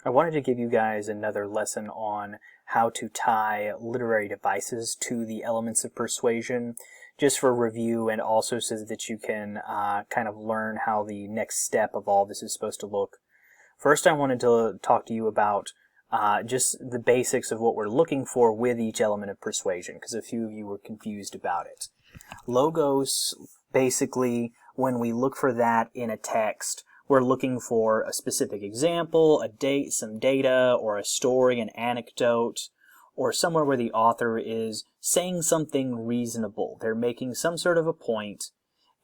I wanted to give you guys another lesson on how to tie literary devices to the elements of persuasion, just for review and also so that you can kind of learn how the next step of all this is supposed to look. First, I wanted to talk to you about just the basics of what we're looking for with each element of persuasion, because a few of you were confused about it. Logos, basically, when we look for that in a text, we're looking for a specific example, a date, some data, or a story, an anecdote, or somewhere where the author is saying something reasonable. They're making some sort of a point,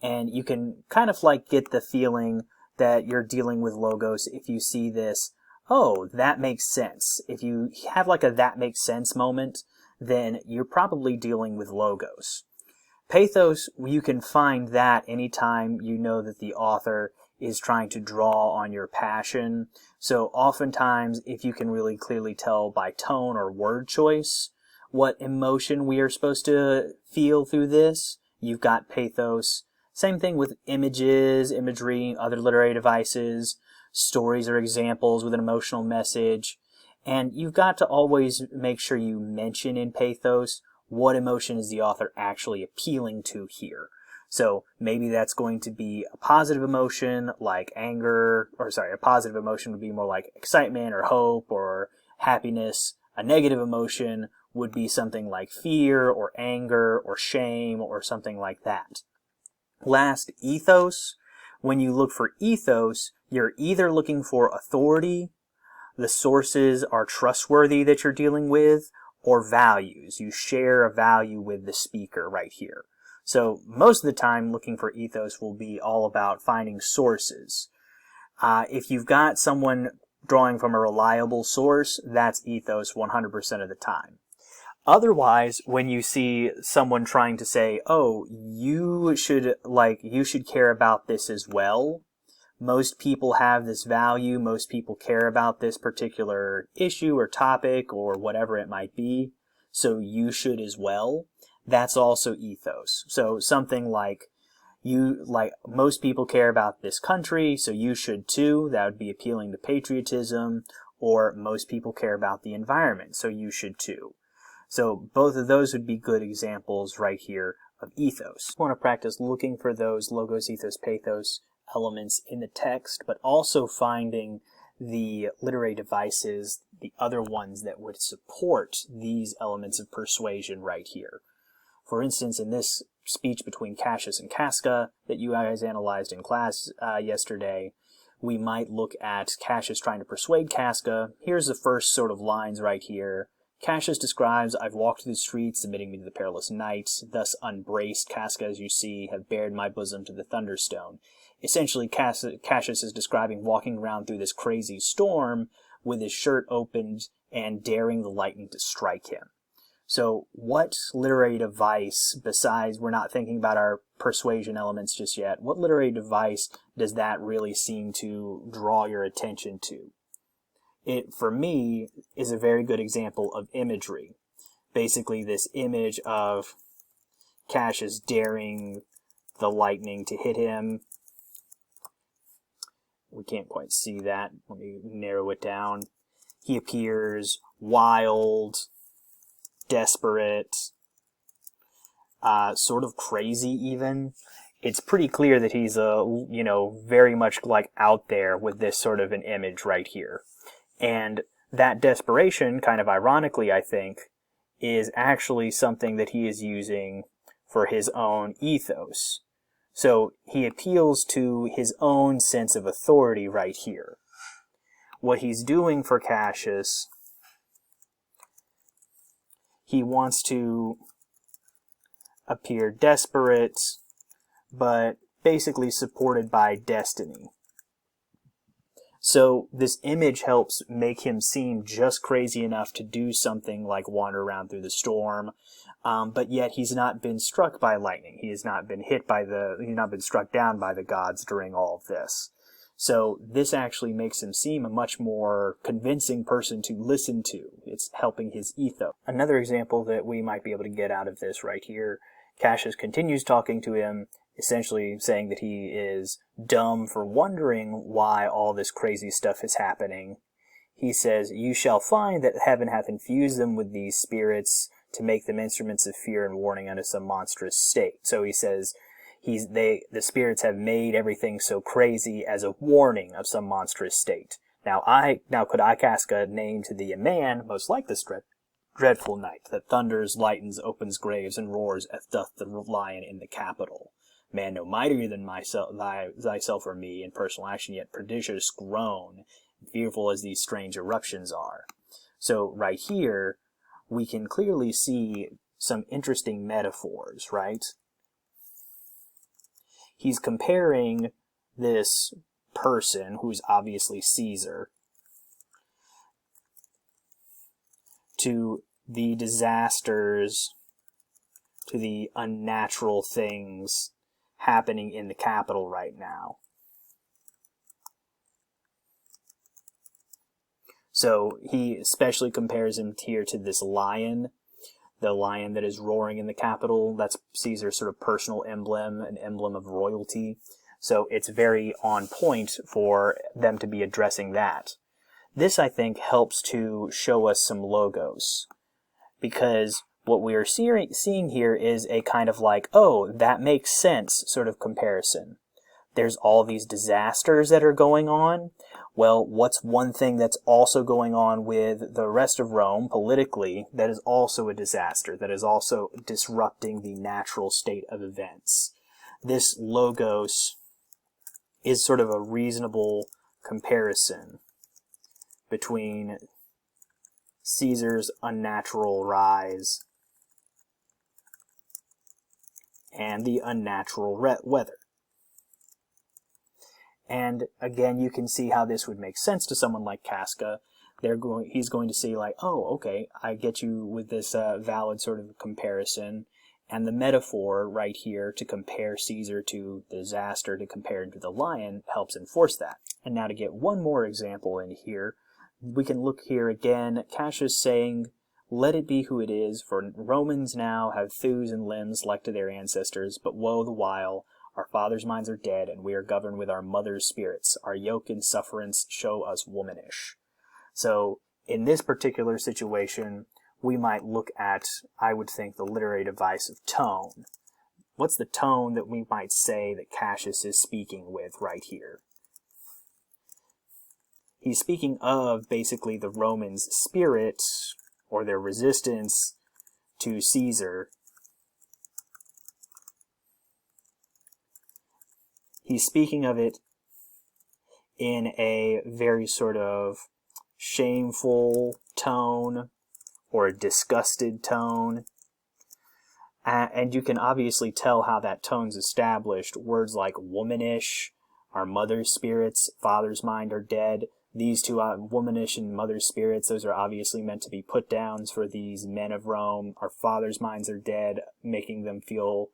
and you can kind of like get the feeling that you're dealing with logos if you see this, oh, that makes sense. If you have like a that makes sense moment, then you're probably dealing with logos. Pathos, you can find that anytime you know that the author is trying to draw on your passion. So oftentimes, if you can really clearly tell by tone or word choice what emotion we are supposed to feel through this, you've got pathos. Same thing with images, imagery, other literary devices, stories or examples with an emotional message. And you've got to always make sure you mention in pathos what emotion is the author actually appealing to here. So maybe that's going to be a positive emotion like anger, a positive emotion would be more like excitement or hope or happiness. A negative emotion would be something like fear or anger or shame or something like that. Last, ethos. When you look for ethos, you're either looking for authority, the sources are trustworthy that you're dealing with, or values. You share a value with the speaker right here. So most of the time, looking for ethos will be all about finding sources. If you've got someone drawing from a reliable source, that's ethos 100% of the time. Otherwise, when you see someone trying to say, oh, you should care about this as well, most people have this value, most people care about this particular issue or topic or whatever it might be, so you should as well. That's also ethos. So something like most people care about this country, so you should too. That would be appealing to patriotism. Or most people care about the environment, so you should too. So both of those would be good examples right here of ethos. I want to practice looking for those logos, ethos, pathos elements in the text, but also finding the literary devices, the other ones that would support these elements of persuasion right here. For instance, in this speech between Cassius and Casca that you guys analyzed in class yesterday, we might look at Cassius trying to persuade Casca. Here's the first sort of lines right here. Cassius describes, I've walked through the streets, submitting me to the perilous night, thus unbraced, Casca, as you see, have bared my bosom to the thunderstone. Essentially, Cassius is describing walking around through this crazy storm with his shirt opened and daring the lightning to strike him. So what literary device, besides we're not thinking about our persuasion elements just yet, what literary device does that really seem to draw your attention to? It, for me, is a very good example of imagery. Basically, this image of Cassius daring the lightning to hit him. We can't quite see that. Let me narrow it down. He appears wild, desperate, sort of crazy even. It's pretty clear that he's very much like out there with this sort of an image right here. And that desperation, kind of ironically, I think, is actually something that he is using for his own ethos. So he appeals to his own sense of authority right here. What he's doing for Cassius, he wants to appear desperate, but basically supported by destiny. So this image helps make him seem just crazy enough to do something like wander around through the storm, but yet he's not been struck by lightning. He has not been he's not been struck down by the gods during all of this. So this actually makes him seem a much more convincing person to listen to. It's helping his ethos. Another example that we might be able to get out of this right here, Cassius continues talking to him, essentially saying that he is dumb for wondering why all this crazy stuff is happening. he says, "You shall find that heaven hath infused them with these spirits to make them instruments of fear and warning unto some monstrous state." So he says, the spirits have made everything so crazy as a warning of some monstrous state. Now could I cast a name to thee a man, most like this dreadful night, that thunders, lightens, opens graves, and roars as doth the lion in the Capitol. Man no mightier than thyself or me in personal action, yet prodigious grown, fearful as these strange eruptions are. So right here, we can clearly see some interesting metaphors, right? He's comparing this person, who's obviously Caesar, to the disasters, to the unnatural things happening in the Capitol right now. So he especially compares him here to this lion, the lion that is roaring in the Capitol. That's Caesar's sort of personal emblem, an emblem of royalty. So it's very on point for them to be addressing that. This, I think, helps to show us some logos, because what we are seeing here is a kind of like, oh, that makes sense sort of comparison. There's all these disasters that are going on. Well, what's one thing that's also going on with the rest of Rome politically that is also a disaster, that is also disrupting the natural state of events? This logos is sort of a reasonable comparison between Caesar's unnatural rise and the unnatural weather. And again, you can see how this would make sense to someone like Casca. He's going to say like, oh, okay, I get you with this valid sort of comparison. And the metaphor right here to compare Caesar to the disaster, to compare him to the lion, helps enforce that. And now to get one more example in here, we can look here again. Cassius saying, "Let it be who it is, for Romans now have thews and limbs like to their ancestors, but woe the while. Our fathers' minds are dead, and we are governed with our mother's spirits. Our yoke and sufferance show us womanish." So, in this particular situation, we might look at, I would think, the literary device of tone. What's the tone that we might say that Cassius is speaking with right here? He's speaking of, basically, the Romans' spirit, or their resistance to Caesar. He's speaking of it in a very sort of shameful tone or a disgusted tone. And you can obviously tell how that tone's established. Words like womanish, our mother's spirits, father's mind are dead. These two, womanish and mother's spirits, those are obviously meant to be put downs for these men of Rome. Our fathers' minds are dead, making them feel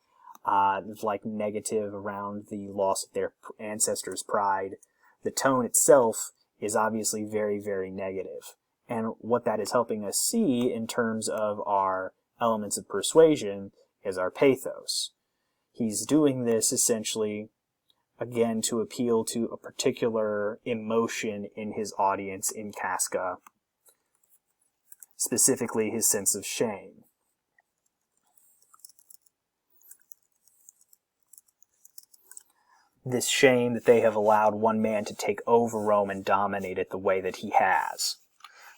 like negative around the loss of their ancestors' pride. The tone itself is obviously very, very negative. And what that is helping us see in terms of our elements of persuasion is our pathos. He's doing this essentially, again, to appeal to a particular emotion in his audience in Casca, specifically his sense of shame. This shame that they have allowed one man to take over Rome and dominate it the way that he has.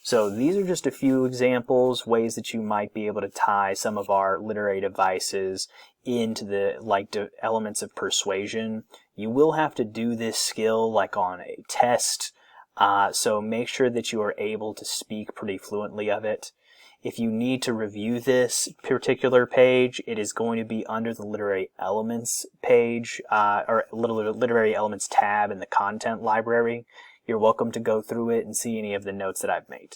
So these are just a few examples, ways that you might be able to tie some of our literary devices into the elements of persuasion. You will have to do this skill like on a test, so make sure that you are able to speak pretty fluently of it. If you need to review this particular page, it is going to be under the Literary Elements page, or Literary Elements tab in the Content Library. You're welcome to go through it and see any of the notes that I've made.